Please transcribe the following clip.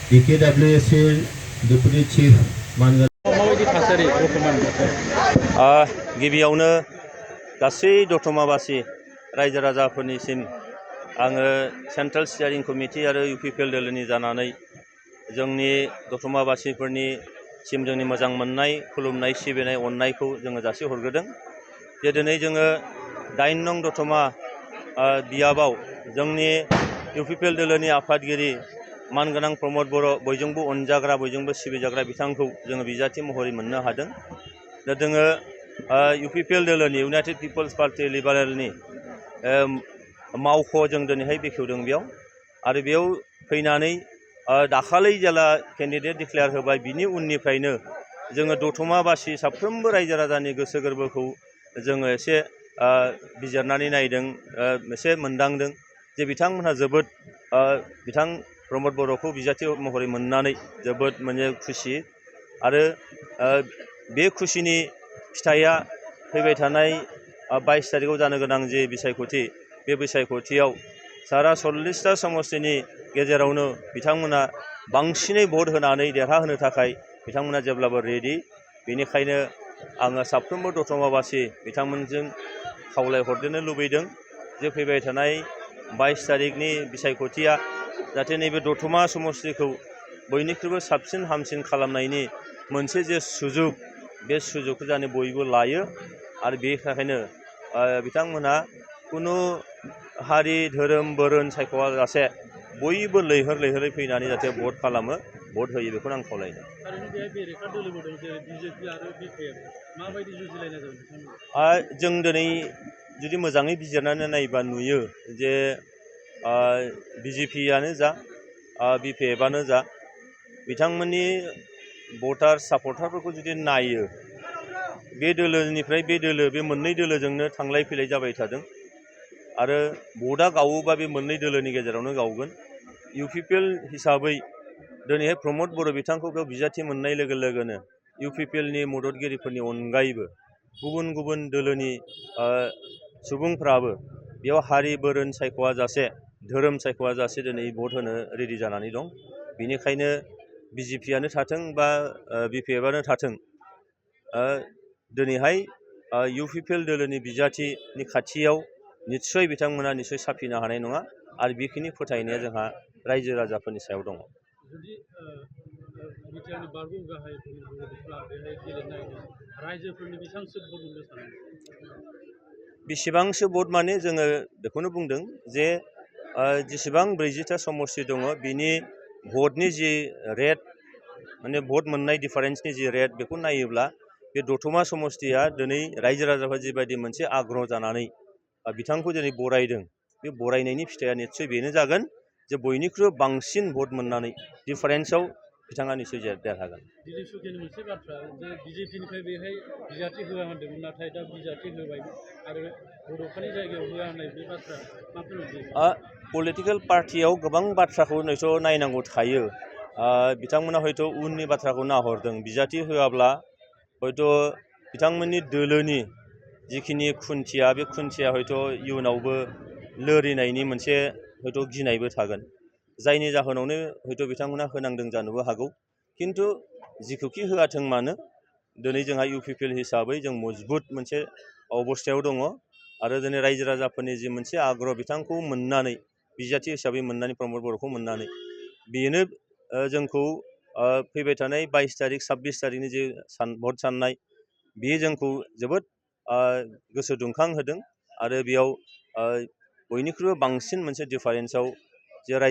BKWS Deputy Chief Mangala माबायदि थासारि बर्थमान गिबियावनो गासै दतमाबासि रायजो राजाफोरनिसिम आङो सेन्ट्रेल स्टियारिं कमिटि आरो UPPL दोलोनि जानानै जोंनि दतमाबासिफोरनिसिम जोंनि मोजां मोननाय खुलुमनाय सिबिनाय अननायखौ जोङो जासिहरग्रोदों जे दिनै जोङो 9 नं दतमा बियाबाव जोंनि UPPL दोलोनि आफादगिरि मानगोनां प्रमद बर' बयजोंबो अनजाग्रा बयजोंबो सिबिजाग्रा बिथांखौ जोङो बिजाथि महरै मोननो हादों। दा जोङो UPPL दोलोनि इउनाइटेड पिपल्स पार्टी लिबारेलनि मावख' जों दिनैहाय बेखेवदों बेयाव आरो बेयाव फैनानै दाखालै जेला केन्डिडेट डिक्लेयार होबाय बिनि उननिफ्रायनो जोङो दतमाबासि साफ्रोमबो रायजो राजानि गोसो गोरबोखौ जोङो एसे बिजिरनानै नायदों एसे मोनदांदों जे बिथांमोनहा जोबोद बिथां प्रमद बर'खौ बिजाथि महरै मोननानै जोबोद माने खुसि आरो बे खुसिनि फिथाइया फैबाय थानाय 22 तारिखआव जानो गोनां जे बिसायख'थि बे बिसायख'थियाव सारा 40टा समस्तिनि गेजेरावनो बिथांमोना बांसिनै भट होनानै देरहाहोनो थाखाय बिथांमोना जेब्लाबो रेडि। बेनिखायनो आङो साफ्रोमबो दतमाबासि बिथांमोनजों खावलायहरदेरनो लुबैदों जे फैबाय थानाय 22 तारिखनि बिसायख'थिया जाहाथे नैबे दतमा समस्तिखौ बयनिख्रुइबो साबसिन हामसिन खालामनायनि मोनसे जे सुजुग बे सुजुगखौ जानो बयबो लायो आरो बेनि थाखायनो बिथांमोनहा कुनु हारि धोरोम बोरोन सायख'आलासे बयबो लैहोर लैहोरै फैनानै जाहाथे भट खालामो भट होयो बेखौनो आं खावलायदों। थारैनो बेहाय बेरेखा दोलोबो दं जेरै BJP आरो BPF माबायदि जुजिलायनाय जादों बिथांमोना जों दिनै जुदि मोजाङै बिजिरनानै नायोबा नुयो जे BJPआनो जा BPFआनो जा बिथांमोननि भटार सापर्टारफोरखौ जुदि नायो बे दोलोनिफ्राय बे दोलो बे मोननै दोलोजोंनो थांलाय फैलाय जाबाय थादों आरो भटआ गावोबा बे मोननै दोलोनि गेजेरावनो गावगोन। UPPL हिसाबै दिनैहाय प्रमद बर' बिथांखौ बेयाव बिजाथि मोननाय लोगो लोगोनो UPPLनि मददगिरिफोरनि अनगायैबो गुबुन गुबुन दोलोनि सुबुंफ्राबो बेयाव हारि बोरोन सायख'आ जासे धोरोम सायख'आ जासे दिनै भट होनो रेडि जानानै दं। बेनिखायनो BJPआनो थाथों बा BPFआनो थाथों दिनैहाय UPPL दोलोनि बिजाथिनि खाथियाव निस्सय बिथांमोना निस्सय साफिनो हानाय नङा आरो बेखिनि फोथायनाया जोंहा रायजो राजाफोरनि सायाव दङ। जुदि बिटिआरनि बारग' गाहायफोरनि बेहाय गेलेनाय रायजोफोरनि बेसेबांसो भट मोननो सानो? बेसेबांसो भट माने जोङो बेखौनो बुंदों जे जेसेबां 40टा समस्ति दङ बिनि भटनि जि रेट माने भट मोननाय डिफारेन्सनि जि रेट बेखौ नायोब्ला बे दतमा समस्तिया दिनै रायजो राजाफोरा जिबायदि मोनसे आग्रह जानानै बिथांखौ दिनै बरायदों बे बरायनायनि फिथाइया निस्सय बेनो जागोन जे बयनिख्रुइबो बांसिन भट मोननानै डिफारेन्सआव बिथाङा निस्सय देरहागोन। दिलीप सुखिनि मोनसे बाथ्रा जे BJPनिफ्राय बेहाय बिजाथि होआ होनदोंमोन नाथाय दा बिजाथि होबाय आरो बड'फानि जायगायाव होआ होननाय बे बाथ्रा मा फोरमायो? पलिटिकेल पार्टियाव गोबां बाथ्राखौ हयथ' नायनांगौ थायो। बिथांमोना हयथ' उननि बाथ्राखौ नाहरदों बिजाथि होआब्ला हयथ' बिथांमोननि दोलोनि जिखिनि खुन्थिया बे खुन्थिया हयथ' इयुनावबो लोरिनायनि मोनसे हयथ' गिनायबो थागोन जायनि जाहोनावनो हयथ' बिथांमोना होनांदों जानोबो हागौ। खिन्थु जिखौखि होआथों मानो दिनै जोंहा UPPL हिसाबै जों मजबुत मोनसे अबस्थायाव दङ आरो दिनै रायजो राजाफोरनि जि मोनसे आग्रह बिथांखौ मोननानै बिजाथि हिसाबै मोननानै प्रमद बर'खौ मोननानै बेनो जोंखौ फैबाय थानाय 22 तारिख 26 तारिखनि जे भट साननाय बेयो जोंखौ जोबोद गोसो दुंखां होदों आरो बेयाव बयनिख्रुइबो बांसिन मोनसे डिफारेन्सआव जे